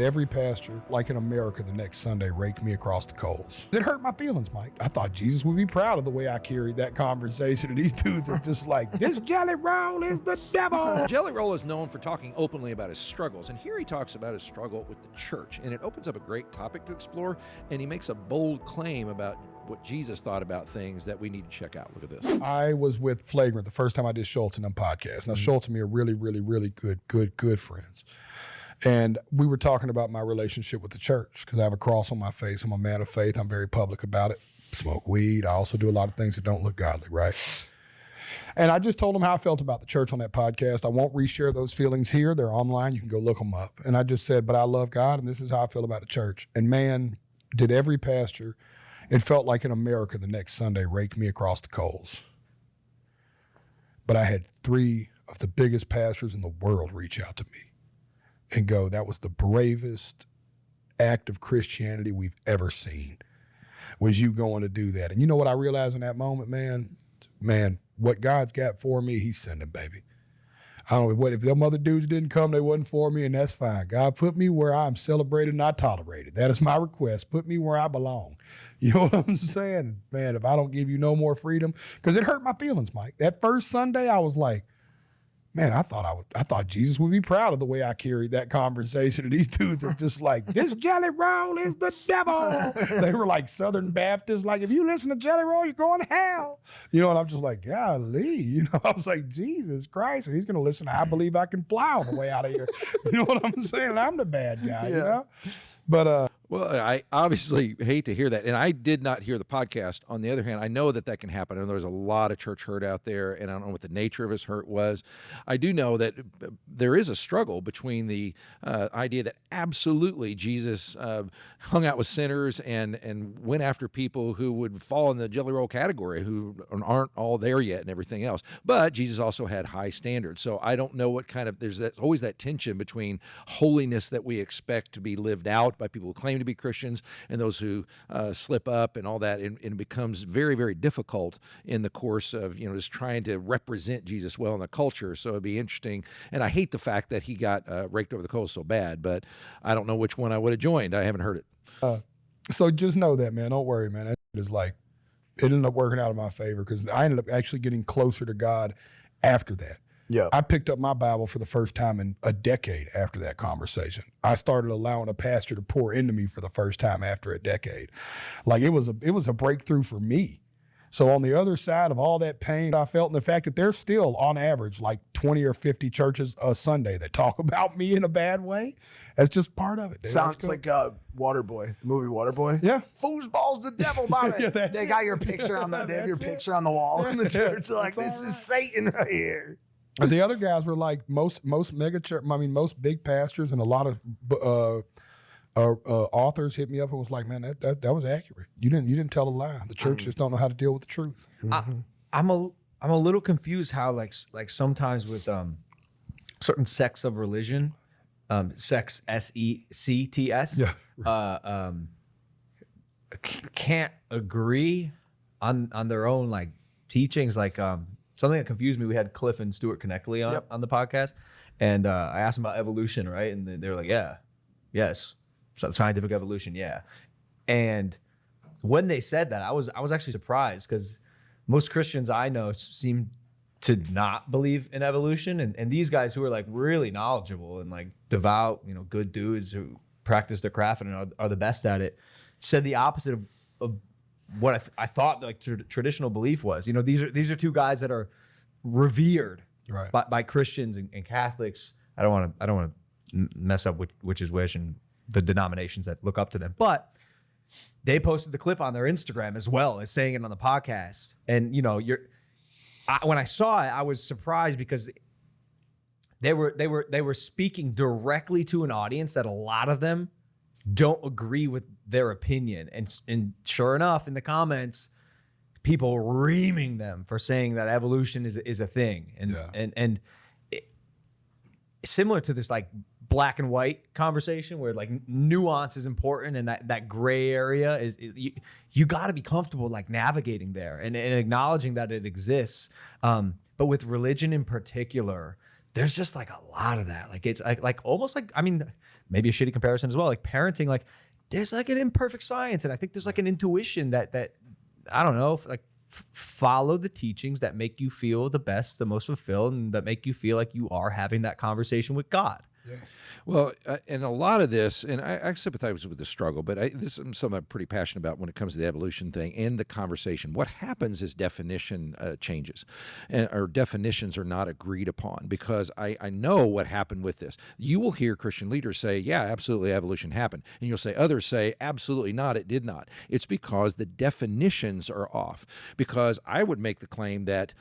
Every pastor, like in America, the next Sunday raked me across the coals. It hurt my feelings, Mike. I thought Jesus would be proud of the way I carried that conversation, and these dudes are just like, this jelly roll is the devil. Jelly Roll is known for talking openly about his struggles, and here he talks about his struggle with the church, and it opens up a great topic to explore, and he makes a bold claim about what Jesus thought about things that we need to check out. Look at this. I was with Flagrant the first time I did Schultz and them podcasts. Now, Schultz and me are really, really, really good friends. And we were talking about my relationship with the church because I have a cross on my face. I'm a man of faith. I'm very public about it. Smoke weed. I also do a lot of things that don't look godly, right? And I just told him how I felt about the church on that podcast. I won't reshare those feelings here. They're online. You can go look them up. And I just said, but I love God, and this is how I feel about the church. And man, did every pastor, it felt like in America the next Sunday raked me across the coals. But I had 3 of the biggest pastors in the world reach out to me and go, that was the bravest act of Christianity we've ever seen, was you going to do that. And you know what I realized in that moment, man? Man, what God's got for me, he's sending, baby. I don't know what, if them other dudes didn't come, they wasn't for me, and that's fine. God, put me where I'm celebrated, not tolerated. That is my request. Put me where I belong. You know what I'm saying? Man, if I don't give you no more freedom, because it hurt my feelings, Mike. That first Sunday, I was like, man, I thought Jesus would be proud of the way I carried that conversation. And these dudes are just like, this Jelly Roll is the devil. They were like Southern Baptists, like, if you listen to Jelly Roll, you're going to hell. You know, and I'm just like, golly. You know, I was like, Jesus Christ. And he's going to listen to I Believe I Can Fly on the way out of here. You know what I'm saying? I'm the bad guy, you know? But, well, I obviously hate to hear that, and I did not hear the podcast. On the other hand, I know that can happen, and there's a lot of church hurt out there, and I don't know what the nature of his hurt was. I do know that there is a struggle between the idea that absolutely Jesus hung out with sinners and went after people who would fall in the Jelly Roll category, who aren't all there yet and everything else. But Jesus also had high standards, so I don't know what kind of, there's always that tension between holiness that we expect to be lived out by people who claim to be Christians and those who slip up and all that, and it becomes very, very difficult in the course of, you know, just trying to represent Jesus well in the culture. So it'd be interesting, and I hate the fact that he got raked over the coals so bad, but I don't know which one I would have joined. I haven't heard it. So just know that, man. Don't worry, man. That is like, it ended up working out in my favor because I ended up actually getting closer to God after that. Yeah, I picked up my Bible for the first time in a decade after that conversation. I started allowing a pastor to pour into me for the first time after a decade. Like it was a breakthrough for me. So on the other side of all that pain I felt, and the fact that there's still on average like 20 or 50 churches a Sunday that talk about me in a bad way, that's just part of it. Dude. Sounds like Waterboy, the movie Waterboy. Yeah. Foosball's the devil, Bobby. Yeah, they got your picture on the, they have your picture on the wall in the church. They're like, this is Satan right here. But the other guys were like most mega church. I mean, most big pastors and a lot of authors hit me up and was like, "Man, that was accurate. You didn't tell a lie. The church just don't know how to deal with the truth." I'm a little confused how like sometimes with certain sects of religion, sects SECTS, yeah, can't agree on their own like teachings, like something that confused me. We had Cliff and Stuart Connectley on the podcast, and I asked them about evolution, right? And they were like, yes, so scientific evolution, yeah. And when they said that, I was actually surprised because most Christians I know seem to not believe in evolution, and these guys who are like really knowledgeable and like devout, you know, good dudes who practice their craft and are the best at it, said the opposite of what I thought like traditional belief was. You know, these are 2 guys that are revered by Christians and Catholics. I don't want to mess up which is which and the denominations that look up to them, but they posted the clip on their Instagram as well as saying it on the podcast. And you know, when I saw it, I was surprised because they were speaking directly to an audience that a lot of them don't agree with their opinion, and sure enough, in the comments, people reaming them for saying that evolution is a thing, and similar to this like black and white conversation where like nuance is important, and that gray area is you got to be comfortable like navigating there and acknowledging that it exists. But with religion in particular, there's just like a lot of that. Like it's like almost like, I mean, maybe a shitty comparison as well. Like parenting, like there's like an imperfect science, and I think there's like an intuition that I don't know, like follow the teachings that make you feel the best, the most fulfilled, and that make you feel like you are having that conversation with God. Yeah. Well, and a lot of this, and I sympathize with the struggle, but this is something I'm pretty passionate about when it comes to the evolution thing and the conversation. What happens is definition changes, and our definitions are not agreed upon, because I know what happened with this. You will hear Christian leaders say, yeah, absolutely, evolution happened. And you'll say others say, absolutely not, it did not. It's because the definitions are off. Because I would make the claim that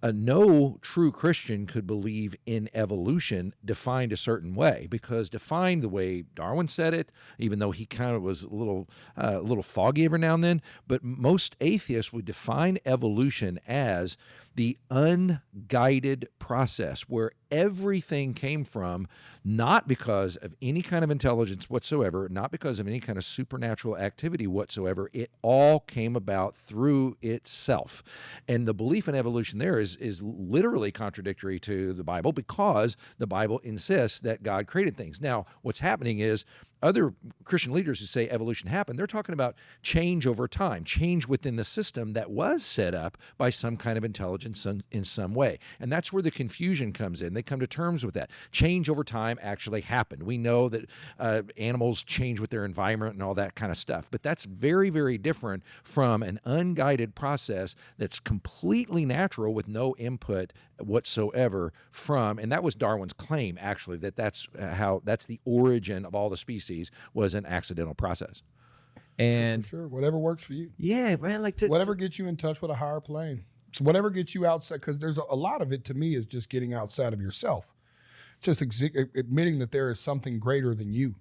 no true Christian could believe in evolution defined a certain way, because defined the way Darwin said it, even though he kind of was a little foggy every now and then, but most atheists would define evolution as the unguided process where everything came from, not because of any kind of intelligence whatsoever, not because of any kind of supernatural activity whatsoever. It all came about through itself. And the belief in evolution there is literally contradictory to the Bible, because the Bible insists that God created things. Now, what's happening is other Christian leaders who say evolution happened, they're talking about change over time, change within the system that was set up by some kind of intelligence in some way. And that's where the confusion comes in. They come to terms with that. Change over time actually happened. We know that animals change with their environment and all that kind of stuff. But that's very, very different from an unguided process that's completely natural with no input whatsoever from, and that was Darwin's claim, actually, that's the origin of all the species, was an accidental process. And sure, whatever works for you. Yeah, man, like whatever gets you in touch with a higher plane. So whatever gets you outside, because there's a lot of it to me is just getting outside of yourself, just admitting that there is something greater than you.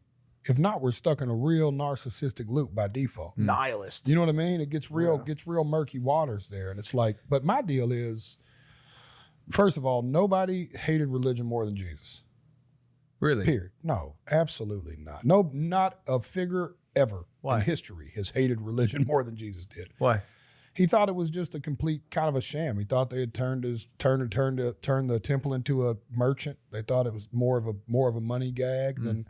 If not, we're stuck in a real narcissistic loop by default. Nihilist. You know what I mean? It gets real murky waters there, and it's like. But my deal is, first of all, nobody hated religion more than Jesus. Really? Period. No, absolutely not. No, not a figure ever Why? in history has hated religion more than Jesus did. Why? He thought it was just a complete kind of a sham. He thought they had turned the temple into a merchant. They thought it was more of a money gag than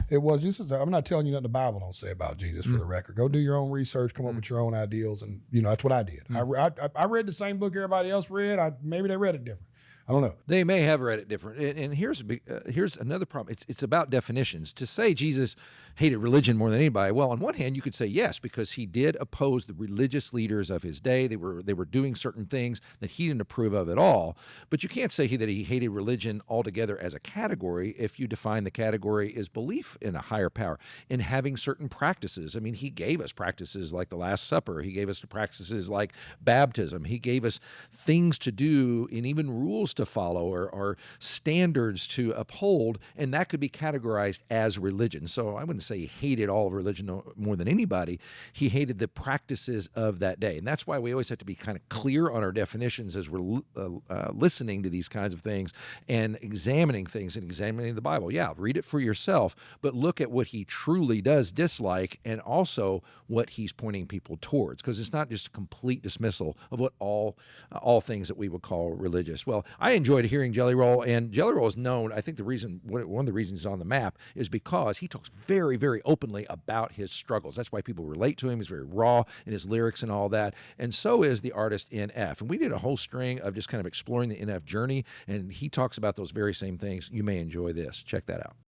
it was. I'm not telling you nothing the Bible don't say about Jesus, for the record. Go do your own research, come up with your own ideals, and that's what I did. I read the same book everybody else read. Maybe they read it different. I don't know. They may have read it different. And here's another problem. It's about definitions. To say Jesus hated religion more than anybody, well, on one hand, you could say yes, because he did oppose the religious leaders of his day. They were doing certain things that he didn't approve of at all. But you can't say that he hated religion altogether as a category if you define the category as belief in a higher power, in having certain practices. I mean, he gave us practices like the Last Supper. He gave us practices like baptism. He gave us things to do and even rules to follow or standards to uphold, and that could be categorized as religion. So I wouldn't say he hated all of religion more than anybody. He hated the practices of that day, and that's why we always have to be kind of clear on our definitions as we're listening to these kinds of things and examining things and examining the Bible. Yeah, read it for yourself, but look at what he truly does dislike and also what he's pointing people towards, because it's not just a complete dismissal of what all things that we would call religious. Well, I enjoyed hearing Jelly Roll, and Jelly Roll is known. I think one of the reasons he's on the map is because he talks very, very openly about his struggles. That's why people relate to him. He's very raw in his lyrics and all that. And so is the artist NF. And we did a whole string of just kind of exploring the NF journey, and he talks about those very same things. You may enjoy this. Check that out.